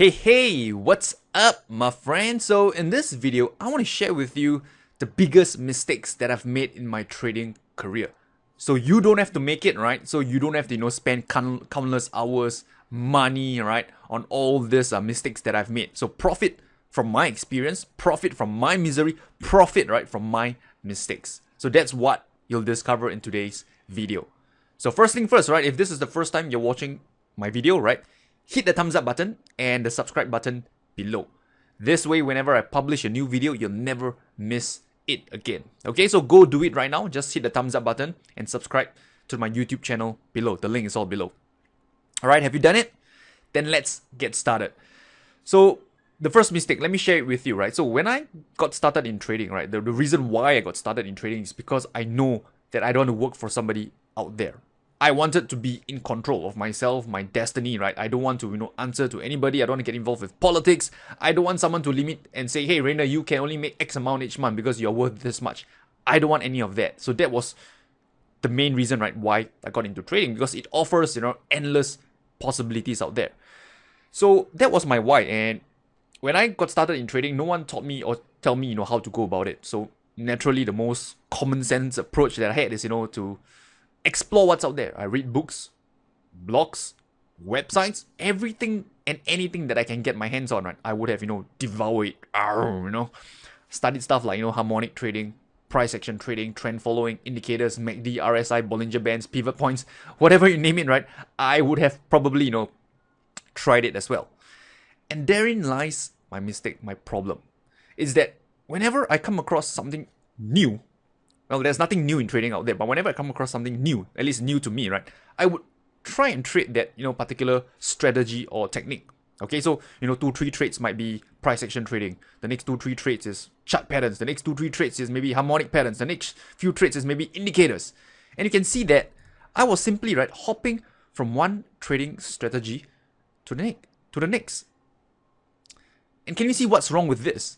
Hey, what's up, my friend? So in this video, I want to share with you the biggest mistakes that I've made in my trading career. So you don't have to make it, right? So you don't have to, spend countless hours, money, right, on all these mistakes that I've made. So profit from my experience, profit from my misery, profit, right, from my mistakes. So that's what you'll discover in today's video. So first thing first, right, if this is the first time you're watching my video, right, hit the thumbs up button and the subscribe button below. This way, whenever I publish a new video, you'll never miss it again. Okay, so go do it right now. Just hit the thumbs up button and subscribe to my YouTube channel below. The link is all below. Alright, have you done it? Then let's get started. So the first mistake, let me share it with you, right? So when I got started in trading, right, the reason why I got started in trading is because I know that I don't want to work for somebody out there. I wanted to be in control of myself, my destiny, right? I don't want to, answer to anybody. I don't want to get involved with politics. I don't want someone to limit and say, hey, Rainer, you can only make X amount each month because you're worth this much. I don't want any of that. So that was the main reason, right, why I got into trading, because it offers, endless possibilities out there. So that was my why. And when I got started in trading, no one taught me or tell me, how to go about it. So naturally, the most common sense approach that I had is, to explore what's out there. I read books, blogs, websites, everything and anything that I can get my hands on, right? I would have, devoured it. Studied stuff like, harmonic trading, price action trading, trend following, indicators, MACD, RSI, Bollinger Bands, pivot points, whatever you name it, right? I would have probably, tried it as well. And therein lies my mistake, my problem, is that whenever I come across something new, well, there's nothing new in trading out there, but whenever I come across something new, at least new to me, right, I would try and trade that, particular strategy or technique. Okay, so, 2-3 trades might be price action trading. The next 2-3 trades is chart patterns. The next 2-3 trades is maybe harmonic patterns. The next few trades is maybe indicators. And you can see that I was simply, right, hopping from one trading strategy to the next. And can you see what's wrong with this?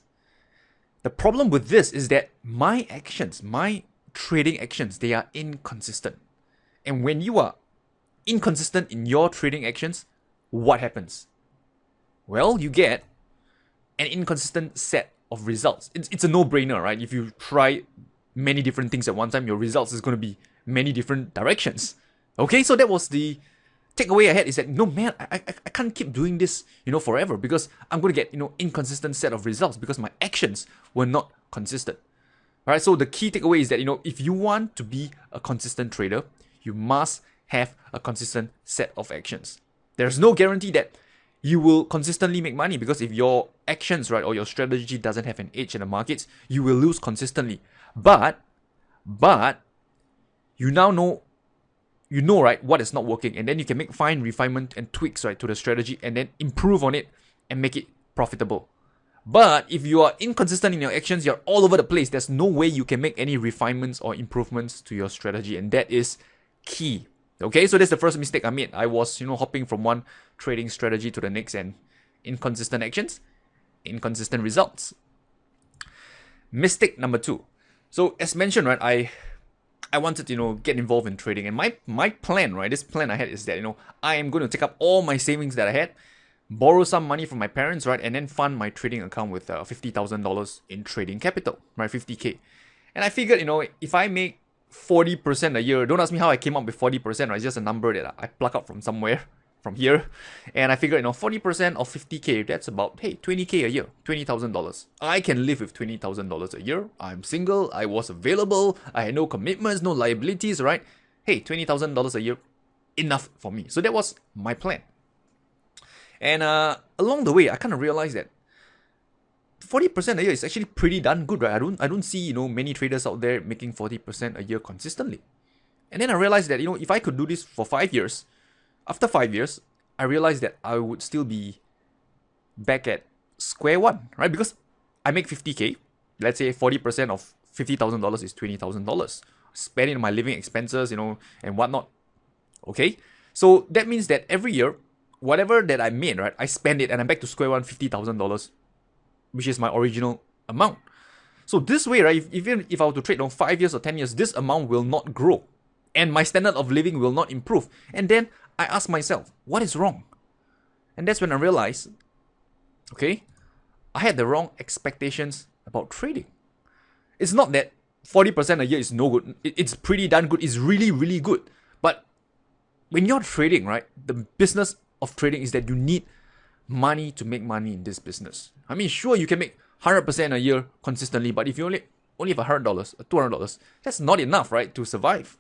The problem with this is that my actions, my trading actions, they are inconsistent. And when you are inconsistent in your trading actions, what happens? Well, you get an inconsistent set of results. It's a no-brainer, right? If you try many different things at one time, your results is going to be many different directions. Okay, so that was the takeaway I had, is that, no, man, I can't keep doing this, forever, because I'm going to get, inconsistent set of results because my actions were not consistent. All right, so the key takeaway is that, if you want to be a consistent trader, you must have a consistent set of actions. There's no guarantee that you will consistently make money, because if your actions, right, or your strategy doesn't have an edge in the markets, you will lose consistently. But you now know, right, what is not working, and then you can make fine refinement and tweaks, right, to the strategy, and then improve on it and make it profitable. But if you are inconsistent in your actions, you're all over the place, there's no way you can make any refinements or improvements to your strategy, and that is key. Okay, so that's the first mistake I made. I was, hopping from one trading strategy to the next, and inconsistent actions, inconsistent results. Mistake number 2. So as mentioned, right, I wanted to, get involved in trading, and my plan, right, this plan I had is that, I am going to take up all my savings that I had, borrow some money from my parents, right, and then fund my trading account with $50,000 in trading capital, right, 50K. And I figured, if I make 40% a year, don't ask me how I came up with 40%, right, it's just a number that I pluck out from somewhere, from here, and I figured, 40% of 50K, that's about, hey, 20K a year, $20,000. I can live with $20,000 a year. I'm single, I was available, I had no commitments, no liabilities, right? Hey, $20,000 a year, enough for me. So that was my plan. And along the way, I kind of realized that 40% a year is actually pretty darn good, right? I don't see, many traders out there making 40% a year consistently. And then I realized that, if I could do this for 5 years, after 5 years, I realized that I would still be back at square one, right? Because I make 50K, let's say 40% of $50,000 is $20,000. Spend it on my living expenses, and whatnot. Okay? So that means that every year, whatever that I made, right, I spend it and I'm back to square one, $50,000, which is my original amount. So this way, right, even if I were to trade on 5 years or 10 years, this amount will not grow. And my standard of living will not improve. And then I ask myself, what is wrong? And that's when I realized Okay, I had the wrong expectations about trading. It's not that 40% a year is no good. It's pretty darn good. It's really, really good. But when you're trading, right, the business of trading is that you need money to make money in this business. I mean, sure, you can make 100% a year consistently, but if you only have $100, $200, that's not enough, right, to survive.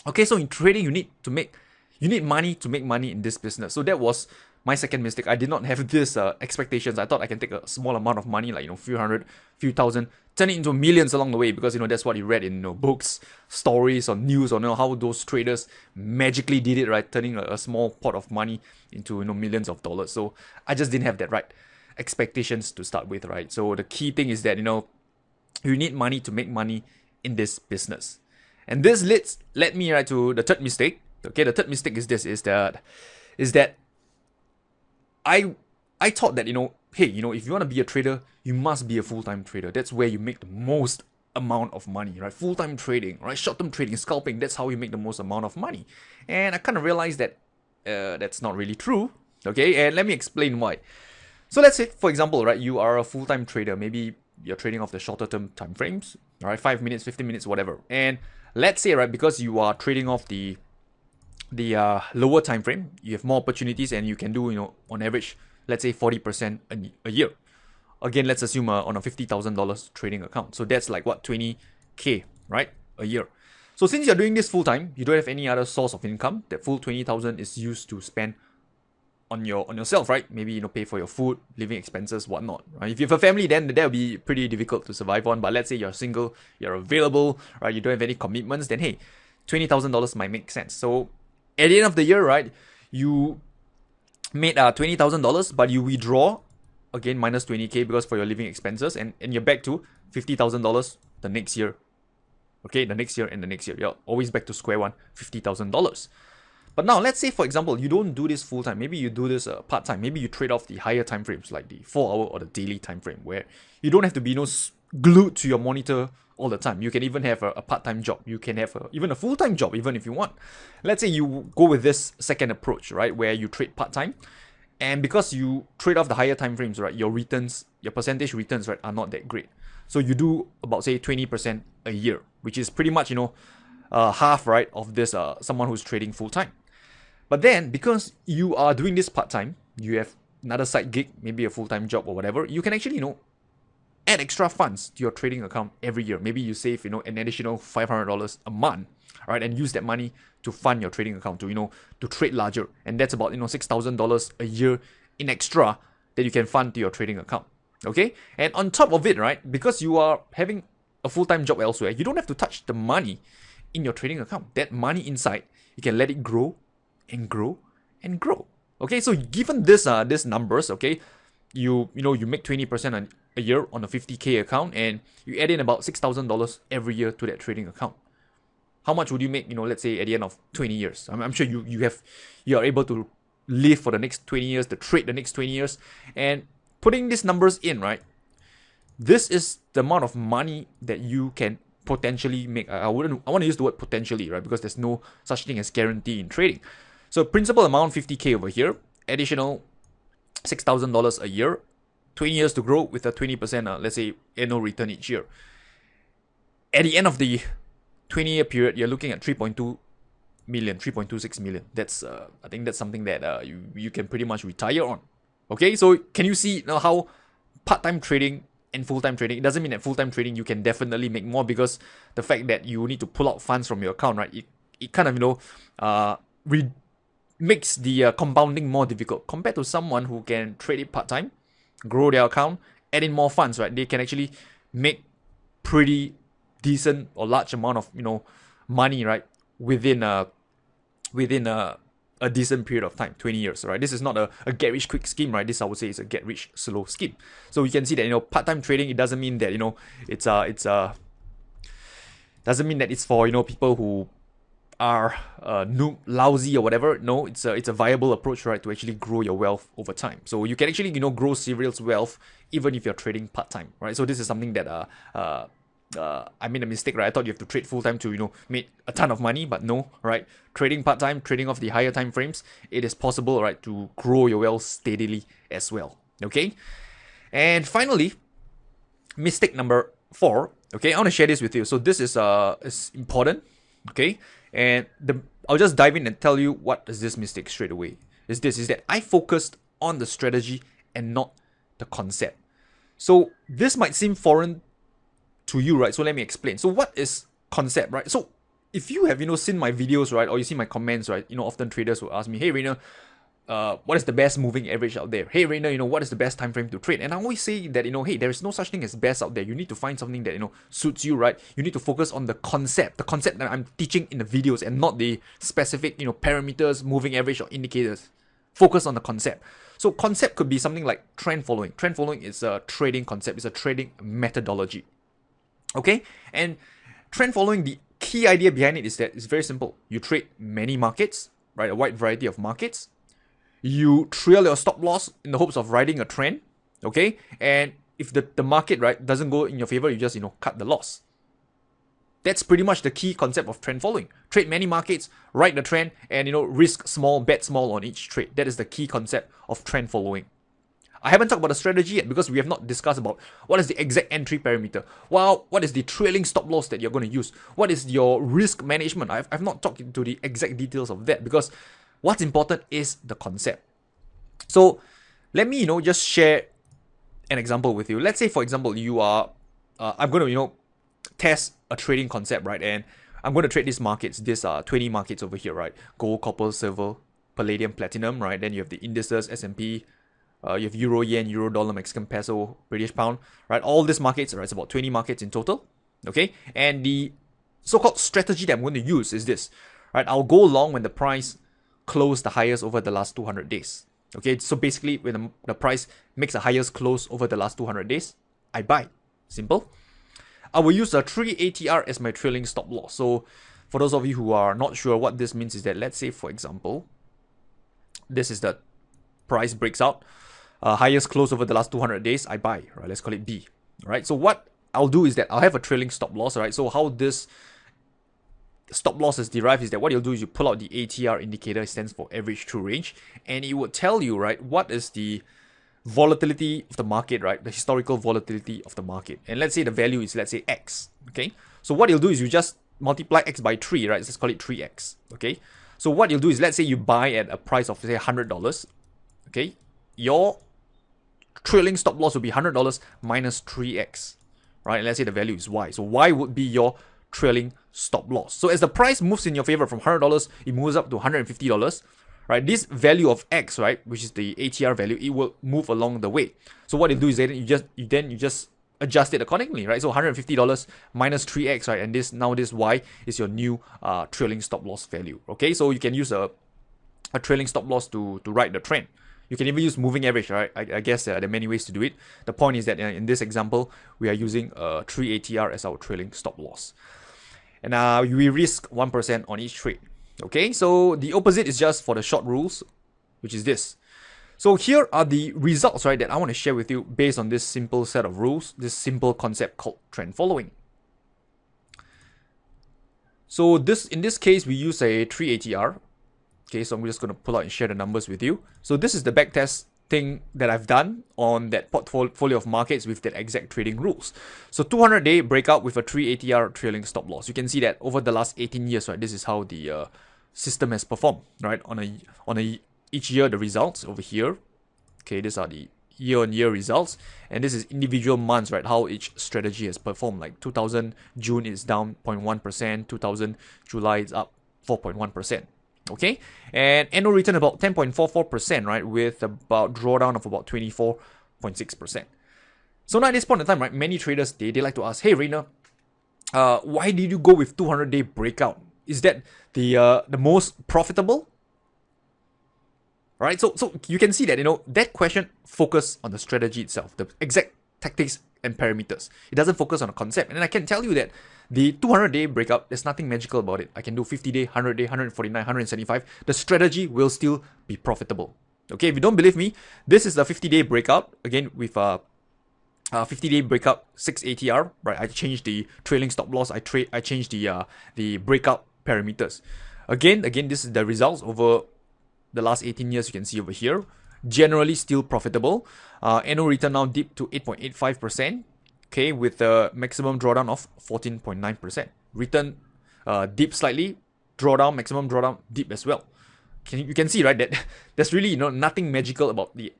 Okay, so in trading, you need money to make money in this business. So that was my second mistake. I did not have this expectations. I thought I can take a small amount of money, like few hundred, few thousand, turn it into millions along the way, because that's what you read in books, stories, or news, or how those traders magically did it, right, turning a small pot of money into millions of dollars. So I just didn't have that right expectations to start with, right? So the key thing is that you need money to make money in this business. And this led me right to the third mistake. Okay, the third mistake is that I thought that hey, if you want to be a trader, you must be a full-time trader. That's where you make the most amount of money, right? Full-time trading, right? Short-term trading, scalping, that's how you make the most amount of money. And I kind of realized that that's not really true. Okay, and let me explain why. So let's say, for example, right, you are a full-time trader. Maybe you're trading off the shorter-term time frames, all right, 5 minutes, 15 minutes, whatever. And let's say, right, because you are trading off the lower time frame, you have more opportunities, and you can do on average, let's say 40% a year. Again, let's assume on a $50,000 trading account. So that's like what, 20K, right, a year. So since you're doing this full time, you don't have any other source of income. That full 20,000 is used to spend on yourself, right? Maybe pay for your food, living expenses, whatnot. Right? If you have a family, then that will be pretty difficult to survive on. But let's say you're single, you're available, right? You don't have any commitments, then hey, $20,000 might make sense. So at the end of the year, right, you made $20,000, but you withdraw again minus 20K because for your living expenses, and you're back to $50,000 the next year. Okay, the next year and the next year, you're always back to square one, $50,000. But now, let's say, for example, you don't do this full time. Maybe you do this part time. Maybe you trade off the higher time frames, like the 4-hour or the daily time frame, where you don't have to be glued to your monitor all the time. You can even have a part time job. You can have even a full time job, even if you want. Let's say you go with this second approach, right, where you trade part time, and because you trade off the higher time frames, right, your returns, your percentage returns, right, are not that great. So you do about, say, 20% a year, which is pretty much half, right, of this someone who's trading full time. But then, because you are doing this part-time, you have another side gig, maybe a full-time job or whatever, you can actually, add extra funds to your trading account every year. Maybe you save, an additional $500 a month, right? And use that money to fund your trading account, to trade larger. And that's about, $6,000 a year in extra that you can fund to your trading account, okay? And on top of it, right, because you are having a full-time job elsewhere, you don't have to touch the money in your trading account. That money inside, you can let it grow and grow and grow. Okay, so given this numbers, okay, you make 20% a year on a 50K account, and you add in about $6,000 every year to that trading account. How much would you make, let's say at the end of 20 years? I'm sure you are able to live for the next 20 years, to trade the next 20 years, and putting these numbers in, right? This is the amount of money that you can potentially make. I want to use the word potentially, right? Because there's no such thing as guarantee in trading. So principal amount 50K over here, additional $6,000 a year, 20 years to grow with a 20%, let's say, annual return each year. At the end of the 20-year period, you're looking at 3.2 million, 3.26 million. That's I think that's something that you can pretty much retire on. Okay, so can you see how part-time trading and full-time trading, it doesn't mean that full-time trading you can definitely make more, because the fact that you need to pull out funds from your account, right, it kind of makes the compounding more difficult compared to someone who can trade it part-time, grow their account, add in more funds, right? They can actually make pretty decent or large amount of money, right, within a decent period of time, 20 years, right? This is not a get rich quick scheme, right? This, I would say, is a get rich slow scheme. So you can see that part-time trading, it doesn't mean that doesn't mean that it's for people who are lousy or whatever. No, it's a viable approach, right, to actually grow your wealth over time. So you can actually grow serious wealth even if you're trading part-time, right? So this is something that I made a mistake, right? I thought you have to trade full-time to make a ton of money, but no, right? Trading part-time, trading off the higher time frames, it is possible, right, to grow your wealth steadily as well. Okay, and finally, mistake number 4. Okay, I want to share this with you. So this is important. Okay, and I'll just dive in and tell you what is this mistake straight away. Is that I focused on the strategy and not the concept. So this might seem foreign to you, right? So let me explain. So what is concept, right? So if you have seen my videos, right, or you see my comments, right, often traders will ask me, hey Rainer, what is the best moving average out there? Hey Rainer, what is the best time frame to trade? And I always say that hey, there is no such thing as best out there. You need to find something that suits you, right? You need to focus on the concept that I'm teaching in the videos, and not the specific parameters, moving average or indicators. Focus on the concept. So concept could be something like trend following. Trend following is a trading concept. It's a trading methodology. Okay, and trend following, the key idea behind it is that it's very simple. You trade many markets, right? A wide variety of markets. You trail your stop loss in the hopes of riding a trend, okay? And if the market, right, doesn't go in your favor, you just cut the loss. That's pretty much the key concept of trend following. Trade many markets, ride the trend, and risk small, bet small on each trade. That is the key concept of trend following. I haven't talked about the strategy yet because we have not discussed about what is the exact entry parameter. Well, what is the trailing stop loss that you're going to use? What is your risk management? I've not talked into the exact details of that, because what's important is the concept. So let me just share an example with you. Let's say, for example, you are I'm going to test a trading concept, right? And I'm going to trade these markets. These are 20 markets over here, right? Gold, copper, silver, palladium, platinum, right? Then you have the indices, S&P, you have euro, yen, euro, dollar, Mexican peso, British pound, right? All these markets, right? It's about 20 markets in total, okay? And the so-called strategy that I'm going to use is this, right? I'll go long when the price closed the highest over the last 200 days. Okay, so basically when the price makes a highest close over the last 200 days, I buy. Simple. I will use a 3 ATR as my trailing stop loss. So for those of you who are not sure what this means, is that, let's say, for example, this is the price breaks out, highest close over the last 200 days, I buy, right? Let's call it B, right? So what I'll do is that I'll have a trailing stop loss, right? So how this stop loss is derived is that what you'll do is you pull out the ATR indicator. It stands for average true range, and it would tell you, right, what is the volatility of the market, right? The historical volatility of the market. And let's say the value is, let's say, X, okay? So what you'll do is you just multiply X by 3, right? Let's call it 3X, okay? So what you'll do is, let's say you buy at a price of, say, $100, okay? Your trailing stop loss will be $100 minus 3X, right? And let's say the value is Y. So Y would be your trailing stop loss. So as the price moves in your favor from $100, it moves up to $150, right? This value of X, right, which is the ATR value, it will move along the way. So what you do is that you just adjust it accordingly, right? So $150 minus 3X, right? And this Y is your new trailing stop loss value. Okay, so you can use a trailing stop loss to ride the trend. You can even use moving average, right? I guess there are many ways to do it. The point is that in this example, we are using 3 ATR as our trailing stop loss. And we risk 1% on each trade. Okay, so the opposite is just for the short rules, which is this. So here are the results, right, that I want to share with you based on this simple set of rules, this simple concept called trend following. So in this case, we use a 3 ATR. Okay, so I'm just going to pull out and share the numbers with you. So this is the backtest thing that I've done on that portfolio of markets with that exact trading rules. So 200-day breakout with a 3 ATR trailing stop loss. You can see that over the last 18 years, right, this is how the system has performed, right? On each year, the results over here. Okay, these are the year-on-year results, and this is individual months, right? How each strategy has performed. Like 2000 June is down 0.1%, 2000 July is up 4.1%. Okay, and annual return about 10.44%, right, with about drawdown of about 24.6%. So now at this point in time, right, many traders they like to ask, hey Rainer, why did you go with 200-day breakout? Is that the most profitable? Right, so you can see that that question focus on the strategy itself, the exact tactics and parameters. It doesn't focus on a concept. And I can tell you that the 200-day breakout, there's nothing magical about it. I can do 50-day, 100-day, 149, 175. The strategy will still be profitable. Okay, if you don't believe me, this is the 50-day breakout. Again, with 50-day breakout 6 ATR, right? I changed the trailing stop loss. I changed the breakout parameters. Again, this is the results over the last 18 years. You can see over here. generally still profitable. Annual return now dipped to 8.85%, okay, with a maximum drawdown of 14.9%. Return dip slightly, maximum drawdown dip as well. You can see, right, that there's really nothing magical about the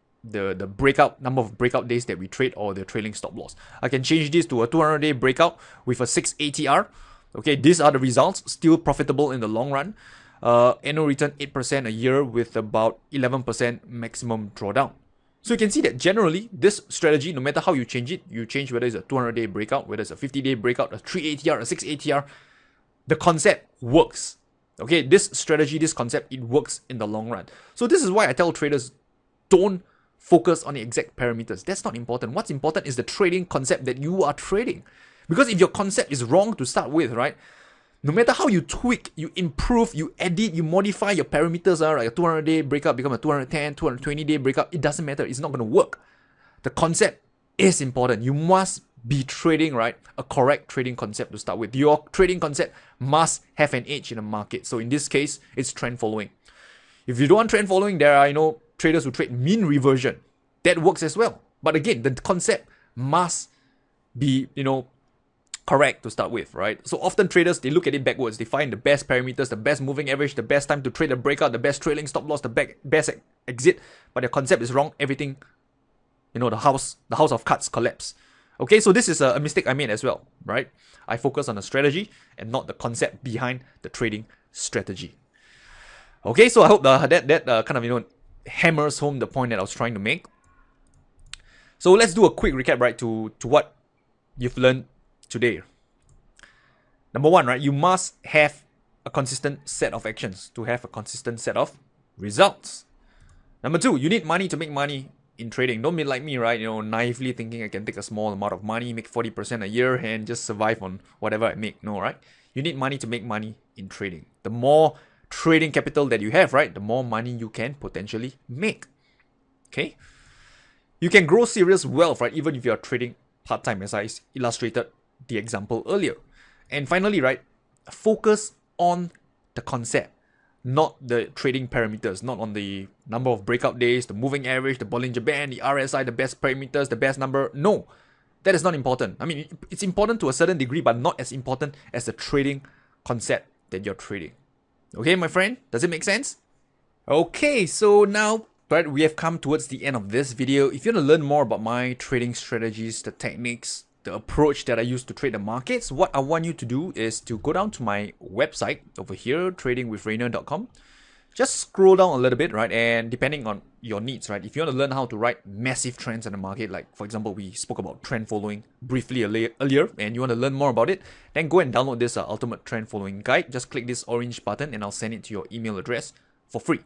number of breakout days that we trade or the trailing stop loss. I can change this to a 200-day breakout with a 6 ATR. Okay, these are the results. Still profitable in the long run. Annual return 8% a year with about 11% maximum drawdown. So you can see that generally this strategy, no matter how you change it, you change whether it's a 200-day breakout, whether it's a 50-day breakout, a 3 ATR, a 6 ATR, the concept works. Okay, this strategy, this concept, it works in the long run. So this is why I tell traders, don't focus on the exact parameters. That's not important. What's important is the trading concept that you are trading. Because if your concept is wrong to start with, right, no matter how you tweak, you improve, you edit, you modify your parameters, like a 200-day breakout become a 210, 220-day breakout, it doesn't matter. It's not going to work. The concept is important. You must be trading, right, a correct trading concept to start with. Your trading concept must have an edge in the market. So in this case, it's trend following. If you don't want trend following, there are, traders who trade mean reversion. That works as well. But again, the concept must be, correct to start with, right? So often traders, they look at it backwards. They find the best parameters, the best moving average, the best time to trade a breakout, the best trailing stop loss, the best exit. But their concept is wrong. Everything, the house of cards collapse. Okay, so this is a mistake I made as well, right? I focus on the strategy and not the concept behind the trading strategy. Okay, so I hope that kind of, hammers home the point that I was trying to make. So let's do a quick recap, right, to what you've learned today. Number one, right, you must have a consistent set of actions to have a consistent set of results. Number two, you need money to make money in trading. Don't be like me, right, naively thinking I can take a small amount of money, make 40% a year and just survive on whatever I make. No, right? You need money to make money in trading. The more trading capital that you have, right, the more money you can potentially make. Okay? You can grow serious wealth, right, even if you are trading part-time, as I illustrated the example earlier. And finally, right, focus on the concept, not the trading parameters, not on the number of breakout days, the moving average, the Bollinger Band, the RSI, the best parameters, the best number. No, that is not important. I mean, it's important to a certain degree, but not as important as the trading concept that you're trading. Okay, my friend, does it make sense? Okay, so now, right, we have come towards the end of this video. If you want to learn more about my trading strategies, the techniques, the approach that I use to trade the markets, what I want you to do is to go down to my website over here, tradingwithrainer.com. Just scroll down a little bit, right? And depending on your needs, right? If you want to learn how to write massive trends in the market, like for example, we spoke about trend following briefly earlier, and you want to learn more about it, then go and download this Ultimate Trend Following Guide. Just click this orange button and I'll send it to your email address for free.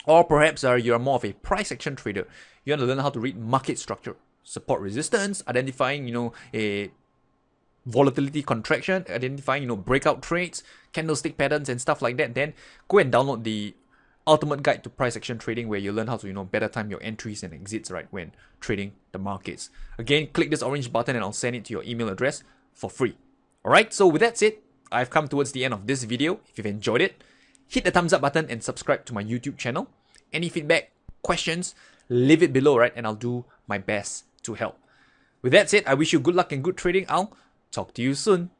Or perhaps you're more of a price action trader. You want to learn how to read market structure, support resistance, identifying, a volatility contraction, identifying, breakout trades, candlestick patterns and stuff like that, then go and download the Ultimate Guide to Price Action Trading, where you learn how to, better time your entries and exits, right, when trading the markets. Again, click this orange button and I'll send it to your email address for free. Alright, so with that said, I've come towards the end of this video. If you've enjoyed it, hit the thumbs up button and subscribe to my YouTube channel. Any feedback, questions, leave it below, right, and I'll do my best to help. With that said, I wish you good luck and good trading. I'll talk to you soon.